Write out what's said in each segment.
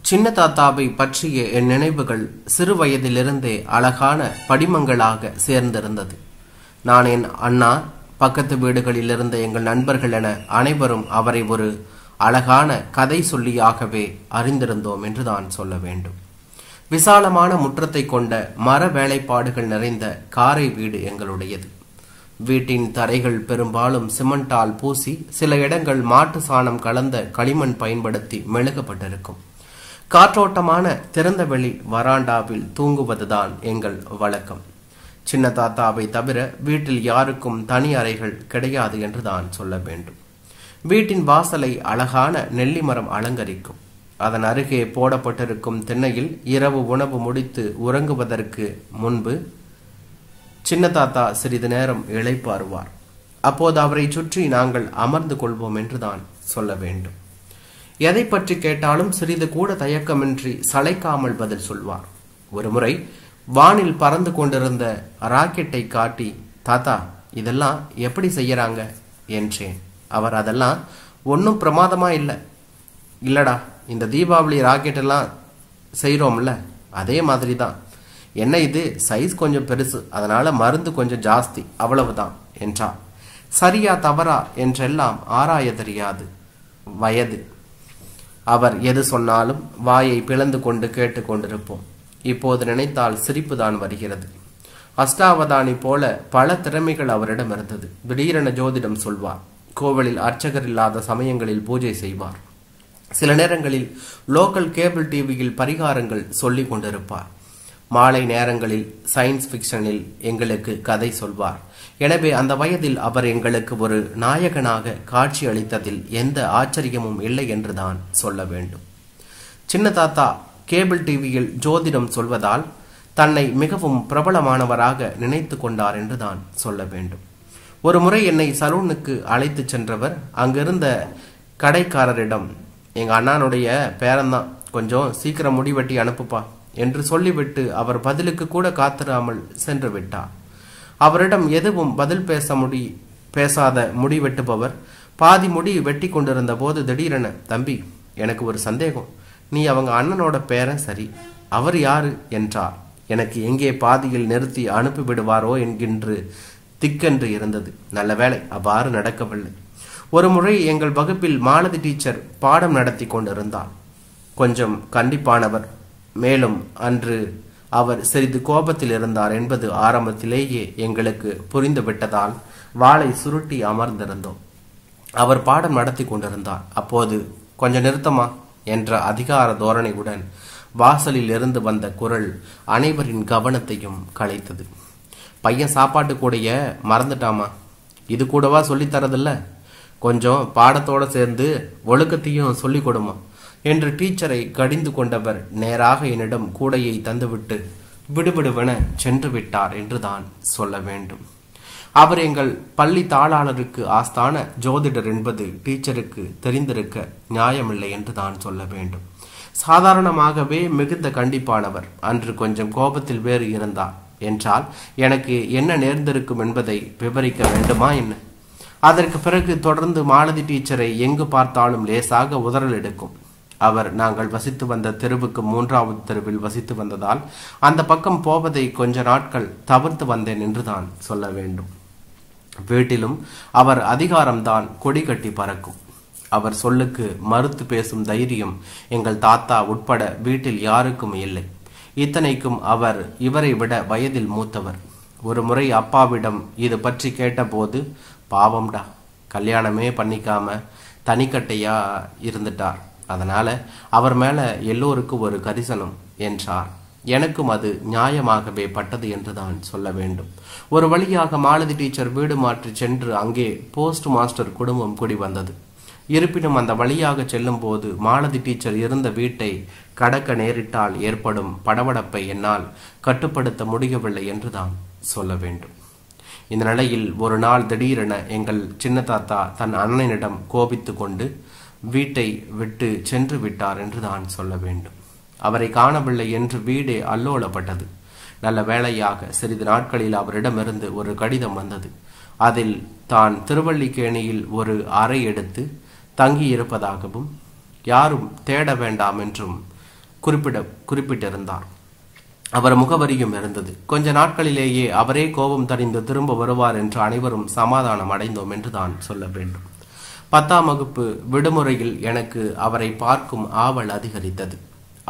சின்ன தாத்தாவை பற்றிய என் நினைவுகள் சிறு வயதிலிருந்தே அழகான படிமங்களாக சேர்ந்திருந்தது. நான் என் அண்ணா, பக்கத்து வீடுகளில் இருந்த எங்கள் நண்பர்கள் என அனைவரும் அவரை ஒரு அழகான கதை சொல்லியாகவே அறிந்திருந்தோம் என்று தான் சொல்ல வேண்டும். விசாலமான முற்றத்தை கொண்ட மர வேலைப்பாடுகள் நிறைந்த காரை வீடு எங்களுடையது. வீட்டின் தரைகள் பெரும்பாலும் சிமெண்டால் பூசி, சில இடங்கள் மாட்டு சாணம் கலந்த களிமண் பயன்படுத்தி மெழுகப்பட்டிருக்கும். காற்றோட்டமான திறந்த வெளி வராண்டாவில் தூங்குவதுதான் எங்கள் வழக்கம். சின்ன தாத்தாவை தவிர வீட்டில் யாருக்கும் தனி அறைகள் கிடையாது என்று தான் சொல்ல வேண்டும். வீட்டின் வாசலை அழகான நெல்லி மரம் அலங்கரிக்கும். அதன் அருகே போடப்பட்டிருக்கும் திண்ணையில் இரவு உணவு முடித்து உறங்குவதற்கு முன்பு சின்ன தாத்தா சிறிது நேரம் இளைப்பாறுவார். அப்போது அவரை சுற்றி நாங்கள் அமர்ந்து கொள்வோம் என்று தான் சொல்ல வேண்டும். எதை பற்றி கேட்டாலும் சிறிது கூட தயக்கமின்றி சளைக்காமல் பதில் சொல்வார். ஒருமுறை வானில் பறந்து கொண்டிருந்த ராக்கெட்டை காட்டி, தாத்தா இதெல்லாம் எப்படி செய்யறாங்க என்றேன். அவர் அதெல்லாம் ஒன்றும் பிரமாதமா இல்லடா, இந்த தீபாவளி ராக்கெட் எல்லாம் செய்யறோம்ல அதே மாதிரி தான். என்ன இது சைஸ் கொஞ்சம் பெருசு, அதனால மருந்து கொஞ்சம் ஜாஸ்தி, அவ்வளவுதான் என்றார். சரியா தவறா என்றெல்லாம் ஆராய தெரியாது வயது. அவர் எது சொன்னாலும் வாயை பிளந்து கொண்டு கேட்டுக்கொண்டிருப்போம். இப்போது நினைத்தால் சிரிப்புதான் வருகிறது. அஷ்டாவதானி போல பல திறமைகள் அவரிடம் இருந்தது. திடீரென ஜோதிடம் சொல்வார். கோவிலில் அர்ச்சகர் இல்லாத சமயங்களில் பூஜை செய்வார். சில நேரங்களில் லோக்கல் கேபிள் டிவியில் பரிகாரங்கள் சொல்லிக் கொண்டிருப்பார். மாலை நேரங்களில் சயின்ஸ் பிக்ஷனில் எங்களுக்கு கதை சொல்வார். எனவே அந்த வயதில் அவர் எங்களுக்கு ஒரு நாயகனாக காட்சி அளித்ததில் எந்த ஆச்சரியமும் இல்லை என்றுதான் சொல்ல வேண்டும். சின்ன தாத்தா கேபிள் டிவியில் ஜோதிடம் சொல்வதால் தன்னை மிகவும் பிரபலமானவராக நினைத்து கொண்டார் என்றுதான் சொல்ல வேண்டும். ஒரு முறை என்னை சலூனுக்கு அழைத்து சென்றவர் அங்கிருந்த கடைக்காரரிடம், எங்க அண்ணானுடைய பேரன்தான், கொஞ்சம் சீக்கிரம் முடிவெட்டி அனுப்புப்பா என்று சொல்லிவிட்டு அவர் பதிலுக்கு கூட காத்திராமல் சென்று விட்டார். அவரிடம் எதுவும் பதில் பேசாத முடி வெட்டுபவர் பாதி முடி வெட்டி கொண்டிருந்த போது திடீரென, தம்பி எனக்கு ஒரு சந்தேகம், நீ அவங்க அண்ணனோட பேரன் சரி, அவர் யாரு என்றார். எனக்கு எங்கே பாதியில் நிறுத்தி அனுப்பிவிடுவாரோ என்கின்ற திக்கென்று இருந்தது. நல்ல வேளை அவ்வாறு நடக்கவில்லை. ஒரு முறை எங்கள் வகுப்பில் மாலதி டீச்சர் பாடம் நடத்தி கொண்டிருந்தார். கொஞ்சம் கண்டிப்பானவர். மேலும் அன்று அவர் சிறிது கோபத்தில் இருந்தார் என்பது ஆரம்பத்திலேயே எங்களுக்கு புரிந்து விட்டதால் வாளை சுருட்டி அமர்ந்திருந்தோம். அவர் பாடம் நடத்தி கொண்டிருந்தார். அப்போது கொஞ்சம் நிறுத்தமா என்ற அதிகார தோரணையுடன் வாசலில் இருந்து வந்த குரல் அனைவரின் கவனத்தையும் கலைத்தது. பையன் சாப்பாட்டு கூடைய மறந்துட்டாமா, இது கூடவா சொல்லித்தரதில்ல, கொஞ்சம் பாடத்தோட சேர்ந்து ஒழுக்கத்தையும் சொல்லிக் கொடுமா என்று டீச்சரை கடிந்து கொண்டவர் நேராக என்னிடம் கூடையை தந்துவிட்டு விடுவிடுவென சென்று விட்டார் என்றுதான் சொல்ல வேண்டும். அவர் எங்கள் பள்ளி தாளாளருக்கு ஆஸ்தான ஜோதிடர் என்பது டீச்சருக்கு தெரிந்திருக்க நியாயமில்லை என்று தான் சொல்ல வேண்டும். சாதாரணமாகவே மிகுந்த கண்டிப்பானவர். அன்று கொஞ்சம் கோபத்தில் வேறு இருந்தார் என்றால் எனக்கு என்ன நேர்ந்திருக்கும் என்பதை விவரிக்க வேண்டுமா என்ன? அதற்கு பிறகு தொடர்ந்து மாலதி டீச்சரை எங்கு பார்த்தாலும் லேசாக உதறல் எடுக்கும். அவர் நாங்கள் வசித்து வந்த தெருவுக்கு 3வது தெருவில் வசித்து வந்ததால் அந்த பக்கம் போவதை கொஞ்ச நாட்கள் தவிர்த்து வந்தேன் என்றுதான் சொல்ல வேண்டும். வீட்டிலும் அவர் அதிகாரம்தான் கொடி கட்டி பறக்கும். அவர் சொல்லுக்கு மறுத்து பேசும் தைரியம் எங்கள் தாத்தா உட்பட வீட்டில் யாருக்கும் இல்லை. இத்தனைக்கும் அவர் இவரை விட வயதில் மூத்தவர். ஒரு முறை அப்பாவிடம் இது பற்றி கேட்டபோது, பாவம்டா, கல்யாணமே பண்ணிக்காம தனிக்கட்டையா இருந்துட்டார், அதனால அவர் மேல எல்லோருக்கும் ஒரு கரிசனம் என்றார். எனக்கும் அது நியாயமாகவே பட்டது என்றுதான் சொல்ல வேண்டும். ஒரு வழியாக மாலதி டீச்சர் வீடு மாற்றி சென்று அங்கே போஸ்ட் மாஸ்டர் குடும்பம் குடி வந்தது. இருப்பினும் அந்த வழியாக செல்லும் போது மாலதி டீச்சர் இருந்த வீட்டை கடக்க நேரிட்டால் ஏற்படும் படபடப்பை என்னால் கட்டுப்படுத்த முடியவில்லை என்றுதான் சொல்ல வேண்டும். இந்த நிலையில் ஒரு நாள் திடீரென எங்கள் சின்ன தாத்தா தன் அண்ணனிடம் கோபித்து கொண்டு வீட்டை விட்டு சென்று விட்டார் என்று தான் சொல்ல வேண்டும். அவரை காணவில்லை என்று வீடே அல்லோலப்பட்டது. நல்ல வேளையாக சிறிது நாட்களில் அவரிடமிருந்து ஒரு கடிதம் வந்தது. அதில் தான் திருவல்லிக்கேணியில் ஒரு அறை எடுத்து தங்கி இருப்பதாகவும் யாரும் தேட வேண்டாம் என்றும் குறிப்பிட்டிருந்தார். அவர் முகவரியும் இருந்தது. கொஞ்ச நாட்களிலேயே அவரே கோபம் தணிந்து திரும்ப வருவார் என்று அனைவரும் சமாதானம் அடைந்தோம் என்று தான் சொல்ல வேண்டும். 10ஆம் வகுப்பு விடுமுறையில் எனக்கு அவரை பார்க்கும் ஆவல் அதிகரித்தது.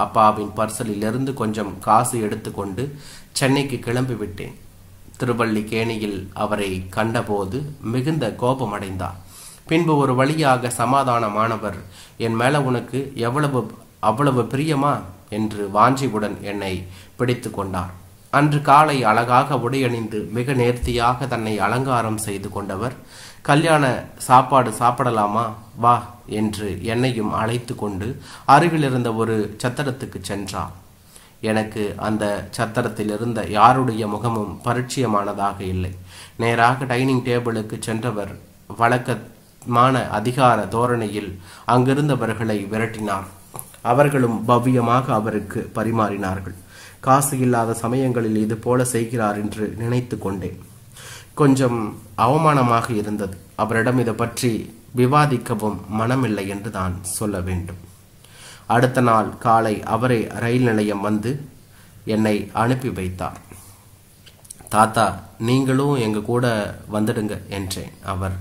அப்பாவின் பர்சலில் இருந்து கொஞ்சம் காசு எடுத்துக்கொண்டு சென்னைக்கு கிளம்பிவிட்டேன். திருவல்லிக்கேணியில் அவரை கண்டபோது மிகுந்த கோபமடைந்தார். பின்பு ஒரு வழியாக சமாதானமானவர், என் மேல உனக்கு அவ்வளவு பிரியமா என்று வாஞ்சியுடன் என்னை பிடித்து கொண்டார். அன்று காலை அழகாக உடையணிந்து மிக நேர்த்தியாக தன்னை அலங்காரம் செய்து கொண்டவர், கல்யாண சாப்பாடு சாப்பிடலாமா வா என்று என்னையும் அழைத்து கொண்டு அருகில் இருந்த ஒரு சத்திரத்துக்கு சென்றார். எனக்கு அந்த சத்திரத்தில் இருந்த யாருடைய முகமும் பரிச்சயமானதாக இல்லை. நேராக டைனிங் டேபிளுக்கு சென்றவர் வழக்கமான அதிகார தோரணையில் அங்கிருந்தவர்களை விரட்டினார். அவர்களும் பவ்யமாக அவருக்கு பரிமாறினார்கள். காசு இல்லாத சமயங்களில் இது போல செய்கிறார் என்று நினைத்து கொண்டேன். கொஞ்சம் அவமானமாக இருந்தது. அவரிடம் இதை பற்றி விவாதிக்கவும் மனமில்லை என்று தான் சொல்ல வேண்டும். அடுத்த நாள் காலை அவரே ரயில் நிலையம் வந்து என்னை அனுப்பி வைத்தார். தாத்தா, நீங்களும் எங்க கூட வந்துடுங்க என்றேன். அவர்,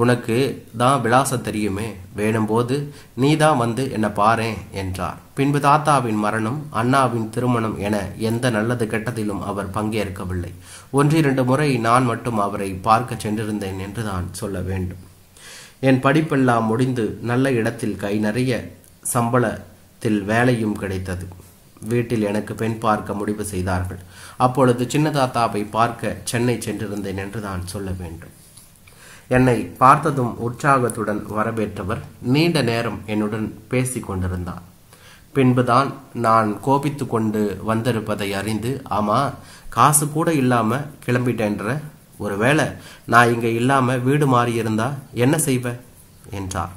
உனக்கு தான் விலாசம் தெரியுமே, வேணும்போது நீ தான் வந்து என்னை பாரேன் என்றார். பின்பு தாத்தாவின் மரணம், அண்ணாவின் திருமணம் என எந்த நல்லது கெட்டதிலும் அவர் பங்கேற்கவில்லை. 1-2 முறை நான் மட்டும் அவரை பார்க்க சென்றிருந்தேன் என்று தான் சொல்ல வேண்டும். என் படிப்பெல்லாம் முடிந்து நல்ல இடத்தில் கை நிறைய சம்பளத்தில் வேலையும் கிடைத்தது. வீட்டில் எனக்கு பெண் பார்க்க முடிவு செய்தார்கள். அப்பொழுது சின்ன தாத்தாவை பார்க்க சென்னை சென்றிருந்தேன் என்று தான் சொல்ல வேண்டும். என்னை பார்த்ததும் உற்சாகத்துடன் வரவேற்றவர் நீண்ட நேரம் என்னுடன் பேசி கொண்டிருந்தார். பின்புதான் நான் கோபித்து கொண்டு வந்திருப்பதை அறிந்து, ஆமா, காசு கூட இல்லாம கிளம்பிட்டேன்ற, ஒருவேளை நான் இங்க இல்லாம வீடு மாறி இருந்தா என்ன செய்வ என்றார்.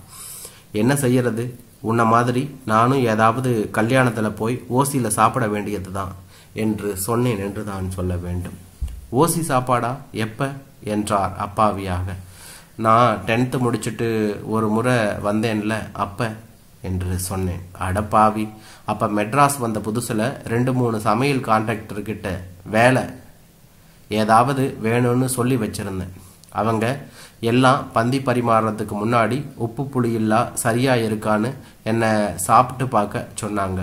என்ன செய்யறது, உன்ன மாதிரி நானும் ஏதாவது கல்யாணத்துல போய் ஓசியில சாப்பிட வேண்டியதுதான் என்று சொன்னேன் என்று தான் சொல்ல வேண்டும். ஓசி சாப்பாடா, எப்ப என்றார் அப்பாவியாக. நான் 10th முடிச்சுட்டு ஒரு முறை வந்தேன்ல அப்ப என்று சொன்னேன். அடப்பாவி, அப்ப மெட்ராஸ் வந்த புதுசுல 2-3 சமையல் கான்ட்ராக்டர்கிட்ட வேலை ஏதாவது வேணும்னு சொல்லி வச்சிருந்தேன். அவங்க எல்லாம் பந்தி பரிமாறுறதுக்கு முன்னாடி உப்பு புளி இல்லா சரியா இருக்கான்னு என்னை சாப்பிட்டு பார்க்க சொன்னாங்க.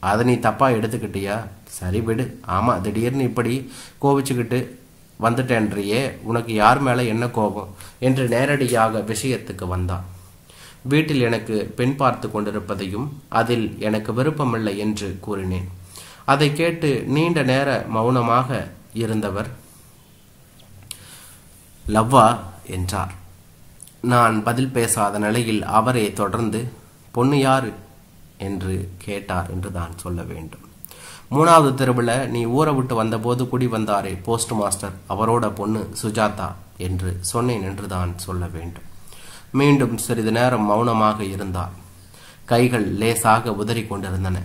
அதை நீ தப்பா எடுத்துக்கிட்டியா? சரி விடு. ஆமா, திடீர்னு இப்படி கோவிச்சுக்கிட்டு வந்துட்டேன்றியே, உனக்கு யார் மேல என்ன கோபம் என்று நேரடியாக விஷயத்துக்கு வந்தான். வீட்டில் எனக்கு பெண் பார்த்து கொண்டிருப்பதையும் அதில் எனக்கு விருப்பமில்லை என்று கூறினேன். அதை கேட்டு நீண்ட நேர மௌனமாக இருந்தவர், லவ்வா என்றார். நான் பதில் பேசாத நிலையில் அவரே தொடர்ந்து, பொண்ணு யாரு என்று கேட்டார் என்று தான் சொல்ல வேண்டும். 3வது தெருவில் நீ ஊரை விட்டு வந்தபோது குடி வந்தாரே போஸ்ட் மாஸ்டர், அவரோட பொண்ணு சுஜாதா என்று சொன்னேன் என்று தான் சொல்ல வேண்டும். மீண்டும் சிறிது நேரம் மௌனமாக இருந்தார். கைகள் லேசாக உதறி கொண்டிருந்தன.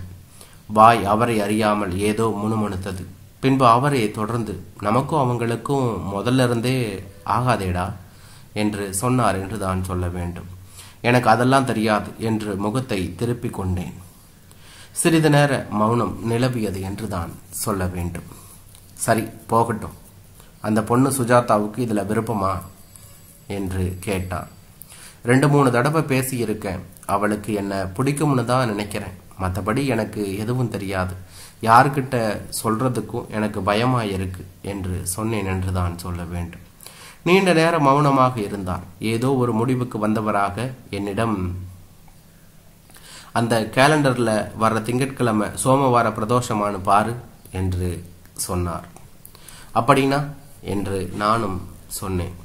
வாய் அவரை அறியாமல் ஏதோ முணுமுணுத்தது. பின்பு அவரே தொடர்ந்து, நமக்கும் அவங்களுக்கும் முதல்ல இருந்தே ஆகாதேடா என்று சொன்னார் என்று தான் சொல்ல வேண்டும். எனக்கு அதெல்லாம் தெரியாது என்று முகத்தை திருப்பிக் கொண்டேன். சிறிது நேர மௌனம் நிலவியது என்று தான் சொல்ல வேண்டும். சரி போகட்டும், அந்த பொண்ணு சுஜாதாவுக்கு இதுல விருப்பமா என்று கேட்டார். 2-3 தடவை பேசியிருக்கேன். அவளுக்கு என்ன பிடிக்கும்னு தான் நினைக்கிறேன். மற்றபடி எனக்கு எதுவும் தெரியாது. யாருக்கிட்ட சொல்றதுக்கும் எனக்கு பயமா இருக்கு என்று சொன்னேன் என்று தான் சொல்ல வேண்டும். நீண்ட நேரம் மௌனமாக இருந்தார். ஏதோ ஒரு முடிவுக்கு வந்தவராக என்னிடம், அந்த கேலண்டர்ல வர்ற திங்கட்கிழமை சோமவார பிரதோஷமானு பாரு என்று சொன்னார். அப்படின்னா என்று நானும் சொன்னேன்.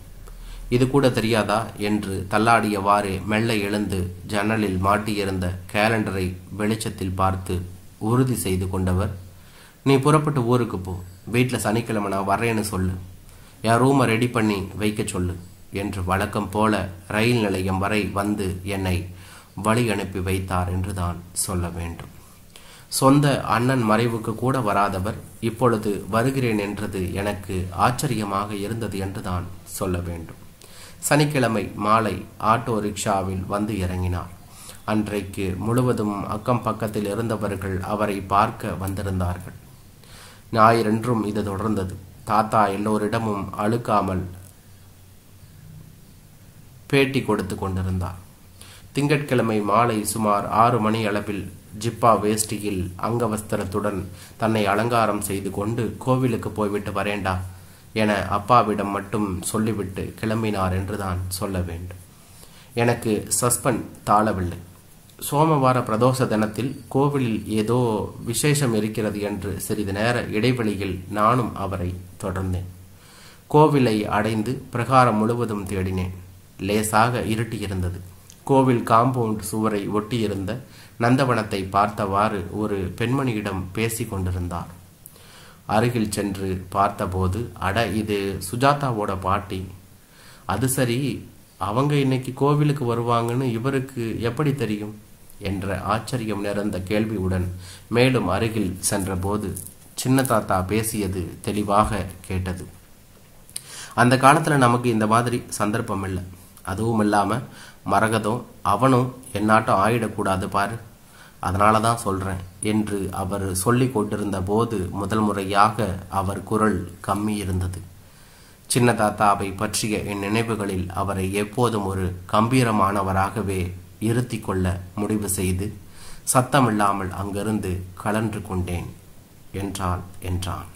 இது கூட தெரியாதா என்று தள்ளாடியவாறே மெல்ல எழுந்து ஜன்னலில் மாட்டியிருந்த கேலண்டரை வெளிச்சத்தில் பார்த்து உறுதி செய்து கொண்டவர், நீ புறப்பட்டு ஊருக்கு போ, வீட்டில் சனிக்கிழமை நான் வர்றேன்னு சொல்லு, என் ரூமை ரெடி பண்ணி வைக்க சொல்லு என்று வழக்கம் போல ரயில் நிலையம் வரை வந்து என்னை வழி அனுப்பி வைத்தார் என்று தான் சொல்ல வேண்டும். சொந்த அண்ணன் மறைவுக்கு கூட வராதவர் இப்பொழுது வருகிறேன் என்றது எனக்கு ஆச்சரியமாக இருந்தது என்று தான் சொல்ல வேண்டும். சனிக்கிழமை மாலை ஆட்டோ ரிக்ஷாவில் வந்து இறங்கினார். அன்றைக்கு முழுவதும் அக்கம் பக்கத்தில் இருந்தவர்கள் அவரை பார்க்க வந்திருந்தார்கள். ஞாயிறன்றும் இது தொடர்ந்தது. தாத்தா எல்லோரிடமும் அழுக்காமல் பேட்டி கொடுத்து கொண்டிருந்தார். திங்கட்கிழமை மாலை சுமார் 6 மணி அளவில் ஜிப்பா வேஷ்டியில் அங்கவஸ்திரத்துடன் தன்னை அலங்காரம் செய்து கொண்டு கோவிலுக்கு போய்விட்டு வரேண்டா என அப்பாவிடம் மட்டும் சொல்லிவிட்டு கிளம்பினார் என்றுதான் சொல்ல வேண்டும். எனக்கு சஸ்பெண்ட் தாளவில்லை. சோமவார பிரதோஷ தினத்தில் கோவிலில் ஏதோ விசேஷம் இருக்கிறது என்று சிறிது நேர இடைவெளியில் நானும் அவரை தொடர்ந்தேன். கோவிலை அடைந்து பிரகாரம் முழுவதும் தேடினேன். லேசாக இருட்டியிருந்தது. கோவில் காம்பவுண்ட் சுவரை ஒட்டியிருந்த நந்தவனத்தை பார்த்தவாறு ஒரு பெண்மணியிடம் பேசி கொண்டிருந்தார். அருகில் சென்று பார்த்தபோது, அட, இது சுஜாதாவோட பாட்டி. அது சரி, அவங்க இன்னைக்கு கோவிலுக்கு வருவாங்கன்னு இவருக்கு எப்படி தெரியும் என்ற ஆச்சரியம் நிறைந்த கேள்வியுடன் மேலும் அருகில் சென்றபோது சின்ன தாத்தா பேசியது தெளிவாக கேட்டது. அந்த காலத்துல நமக்கு இந்த மாதிரி சந்தர்ப்பம் இல்லை. அதுவும் இல்லாம மரகதம் அவனும் என்னாட்டம் ஆயிடக்கூடாது பாரு, அதனால தான் சொல்றேன் என்று அவர் சொல்லி கொண்டிருந்த போது முதல் முறையாக அவர் குரல் கம்மி இருந்தது. சின்ன தாத்தாவை பற்றிய என் நினைவுகளில் அவரை எப்போதும் ஒரு கம்பீரமானவராகவே இருத்தி கொள்ள முடிவு செய்து சத்தமில்லாமல் அங்கிருந்து கலன்று கொண்டேன் என்றான்.